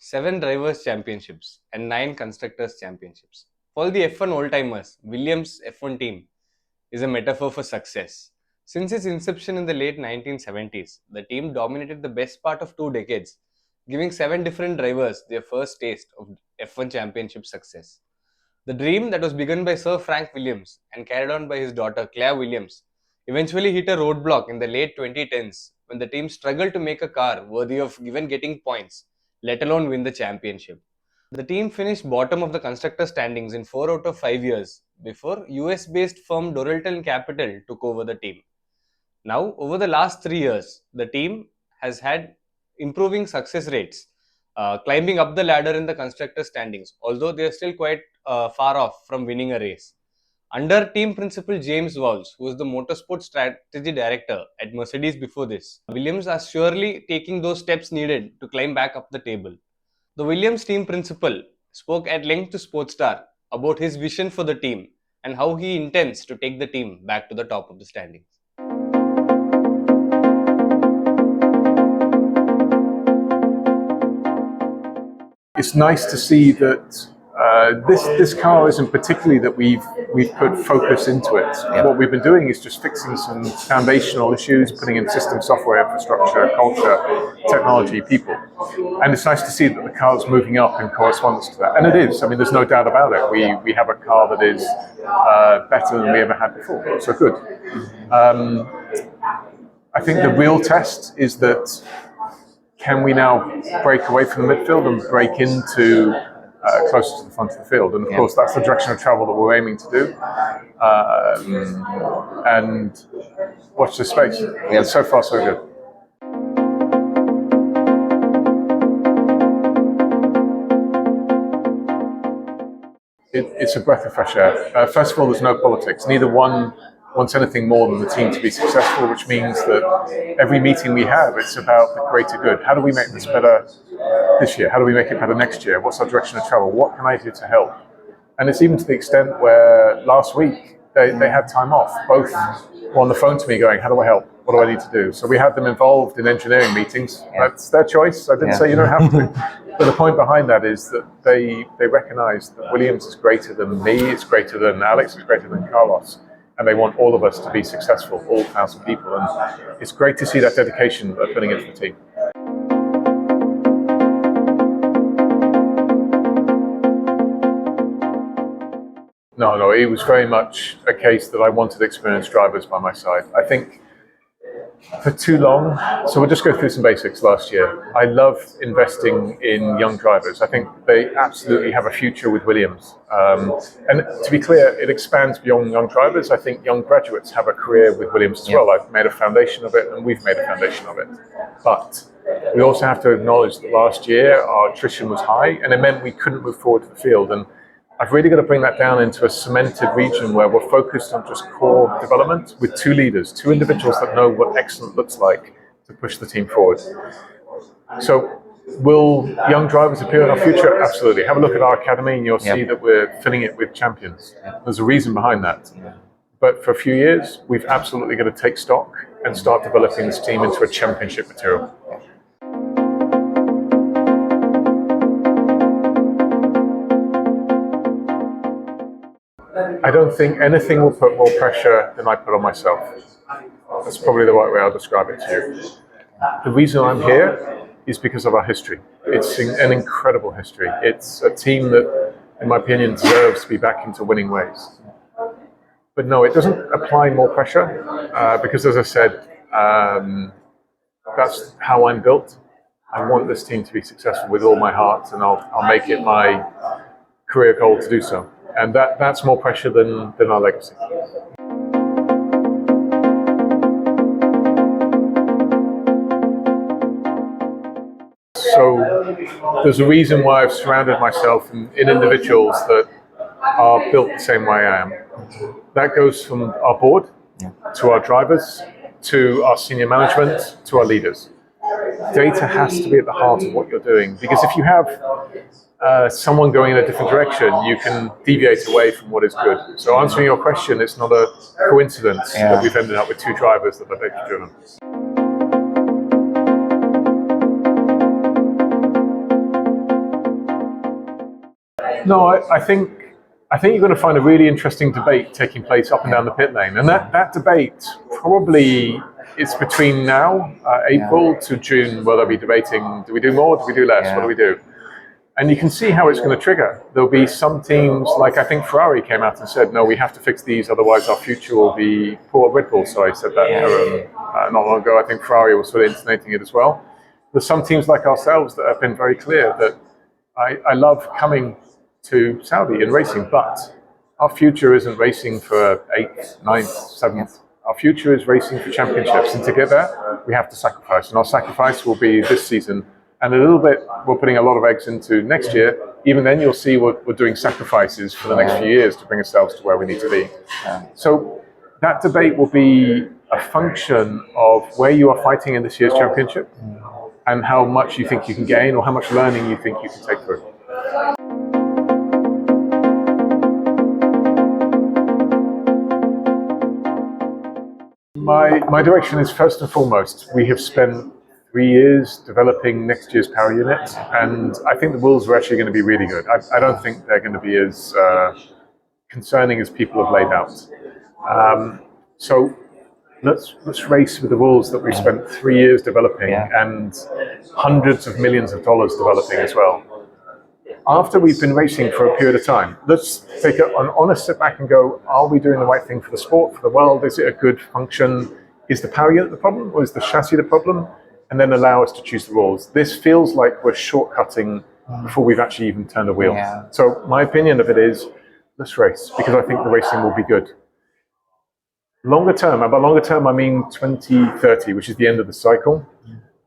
7 Drivers' Championships, and 9 Constructors' Championships. For the F1 old-timers, Williams' F1 team is a metaphor for success. Since its inception in the late 1970s, the team dominated the best part of 2 decades, giving 7 different drivers their first taste of F1 championship success. The dream that was begun by Sir Frank Williams and carried on by his daughter Claire Williams eventually hit a roadblock in the late 2010s when the team struggled to make a car worthy of even getting points, let alone win the championship. The team finished bottom of the constructor standings in 4 out of 5 years before US based firm Doralton Capital took over the team. Now, over the last 3 years, the team has had improving success rates, climbing up the ladder in the constructor standings, although they are still quite far off from winning a race. Under team principal James Vowles, who was the motorsport strategy director at Mercedes before this, Williams are surely taking those steps needed to climb back up the table. The Williams team principal spoke at length to Sportstar about his vision for the team and how he intends to take the team back to the top of the standings. It's nice to see that this car isn't particularly that we've put focus into it. Yep. What we've been doing is just fixing some foundational issues, putting in system, software, infrastructure, culture, technology, people. And it's nice to see that the car's moving up in correspondence to that. And it is. I mean, there's no doubt about it. We have a car that is better than we ever had before. So good. I think the real test is that can we now break away from the midfield and break into closer to the front of the field? And of course, that's the direction of travel that we're aiming to do. And watch this space. Yep. So far, so good. It's a breath of fresh air. First of all, there's no politics. Neither one wants anything more than the team to be successful, which means that every meeting we have, it's about the greater good. How do we make this better this year? How do we make it better next year? What's our direction of travel? What can I do to help? And it's even to the extent where last week they had time off. Both were on the phone to me going, how do I help? What do I need to do? So we had them involved in engineering meetings. Yeah. That's their choice. I didn't say you don't have to. But the point behind that is that they recognize that Williams is greater than me, it's greater than Alex, it's greater than Carlos. And they want all of us to be successful, all 1,000 people. And it's great to see that dedication that they're putting into the team. No, it was very much a case that I wanted experienced drivers by my side. I think for too long, so we'll just go through some basics last year. I love investing in young drivers. I think they absolutely have a future with Williams. And to be clear, it expands beyond young drivers. I think young graduates have a career with Williams as well. I've made a foundation of it and we've made a foundation of it. But we also have to acknowledge that last year our attrition was high and it meant we couldn't move forward to the field. And I've really got to bring that down into a cemented region where we're focused on just core development with 2 leaders, 2 individuals that know what excellent looks like to push the team forward. So will young drivers appear in our future? Absolutely. Have a look at our academy and you'll see that we're filling it with champions. There's a reason behind that. But for a few years, we've absolutely got to take stock and start developing this team into a championship material. I don't think anything will put more pressure than I put on myself. That's probably the right way I'll describe it to you. The reason I'm here is because of our history. It's an incredible history. It's a team that, in my opinion, deserves to be back into winning ways. But no, it doesn't apply more pressure because, as I said, that's how I'm built. I want this team to be successful with all my heart, and I'll make it my career goal to do so. And that's more pressure than our legacy. So there's a reason why I've surrounded myself in individuals that are built the same way I am. That goes from our board, to our drivers, to our senior management, to our leaders. Data has to be at the heart of what you're doing, because if you have someone going in a different direction, you can deviate away from what is good. So answering your question, it's not a coincidence that we've ended up with 2 drivers that are data driven. No, I think you're going to find a really interesting debate taking place up and down the pit lane, and that debate probably is between now, April to June, where they'll be debating: do we do more? Do we do less? What do we do? And you can see how it's going to trigger. There'll be some teams, like I think Ferrari came out and said, no, we have to fix these, otherwise our future will be poor. Red Bull, sorry, said that not long ago. I think Ferrari was sort of intonating it as well. There's some teams like ourselves that have been very clear that I love coming to Saudi and racing, but our future isn't racing for 8th, 9th, 7th. Our future is racing for championships, and to get there, we have to sacrifice. And our sacrifice will be this season. And a little bit, we're putting a lot of eggs into next year. Even then, you'll see we're doing sacrifices for the next few years to bring ourselves to where we need to be. So that debate will be a function of where you are fighting in this year's championship and how much you think you can gain or how much learning you think you can take through. My direction is, first and foremost, we have spent 3 years developing next year's power unit, and I think the rules are actually going to be really good. I don't think they're going to be as concerning as people have laid out. So let's race with the rules that we've spent 3 years developing and hundreds of millions of dollars developing as well. After we've been racing for a period of time, let's take an honest sit back and go, are we doing the right thing for the sport, for the world? Is it a good function? Is the power unit the problem, or is the chassis the problem? And then allow us to choose the rules. This feels like we're shortcutting before we've actually even turned a wheel. So my opinion of it is, let's race, because I think the racing will be good. Longer term, and by longer term I mean 2030, which is the end of the cycle.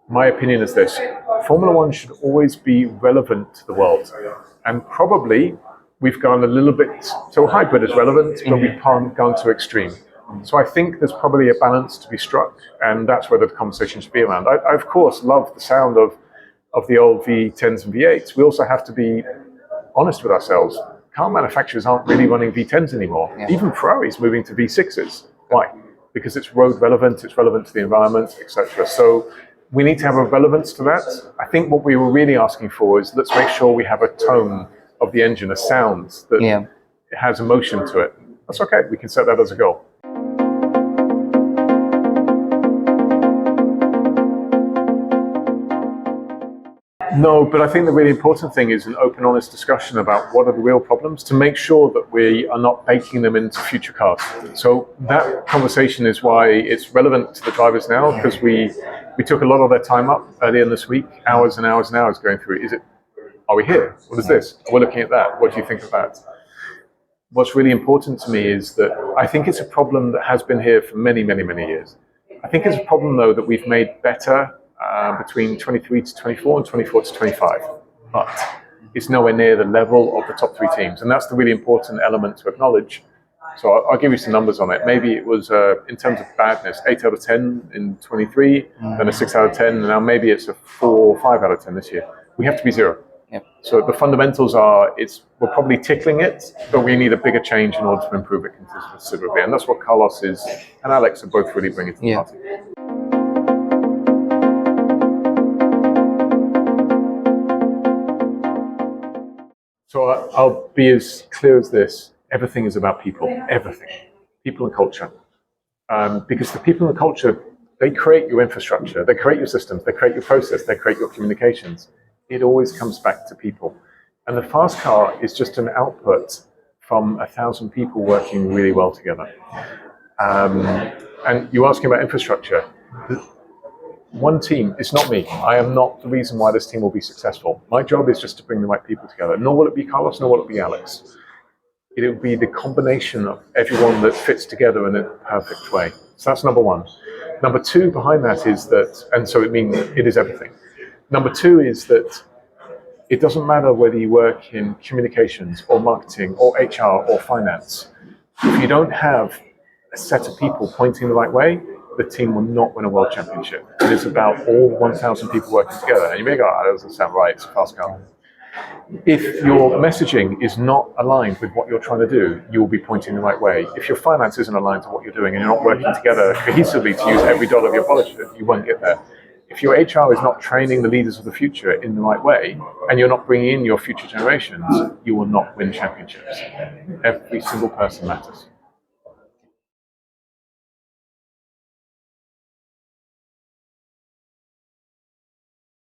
My opinion is this: Formula One should always be relevant to the world. And probably we've gone a little bit, so hybrid is relevant, but we've gone to extreme. So I think there's probably a balance to be struck, and that's where the conversation should be around. I of course love the sound of the old V10s and V8s. We also have to be honest with ourselves. Car manufacturers aren't really running V10s anymore. Even Ferrari's moving to V6s. Why? Because it's road relevant, it's relevant to the environment, etc. So we need to have a relevance to that. I think what we were really asking for is, let's make sure we have a tone of the engine, a sound that has emotion to it. That's okay, we can set that as a goal. No, but I think the really important thing is an open, honest discussion about what are the real problems to make sure that we are not baking them into future cars. So that conversation is why it's relevant to the drivers now, because we took a lot of their time up earlier in this week, hours and hours and hours going through. Are we here? What is this? We're looking at that. What do you think of that? What's really important to me is that I think it's a problem that has been here for many, many, many years. I think it's a problem, though, that we've made better between 23 to 24 and 24 to 25, but it's nowhere near the level of the top 3 teams, and that's the really important element to acknowledge. So I'll give you some numbers on it. Maybe it was, in terms of badness, 8 out of 10 in 23, then a 6 out of 10, and now maybe it's a 4 or 5 out of 10 this year. We have to be 0. So the fundamentals are, we're probably tickling it, but we need a bigger change in order to improve it considerably, and that's what Carlos and Alex are both really bringing to the party. So I'll be as clear as this. Everything is about people. Everything. People and culture. Because the people and the culture, they create your infrastructure, they create your systems, they create your process, they create your communications. It always comes back to people. And the fast car is just an output from 1,000 people working really well together. And you're asking about infrastructure. One team, it's not me. I am not the reason why this team will be successful. My job is just to bring the right people together. Nor will it be Carlos, nor will it be Alex. It will be the combination of everyone that fits together in a perfect way. So that's number one. Number two behind that is that, and so it is everything. Number two is that it doesn't matter whether you work in communications or marketing or HR or finance. If you don't have a set of people pointing the right way, the team will not win a world championship. It is about all 1,000 people working together. And you may go, that doesn't sound right, it's a fast car. If your messaging is not aligned with what you're trying to do, you will be pointing the right way. If your finance isn't aligned to what you're doing and you're not working together cohesively to use every dollar of your budget, you won't get there. if your HR is not training the leaders of the future in the right way, and you're not bringing in your future generations, you will not win championships. Every single person matters.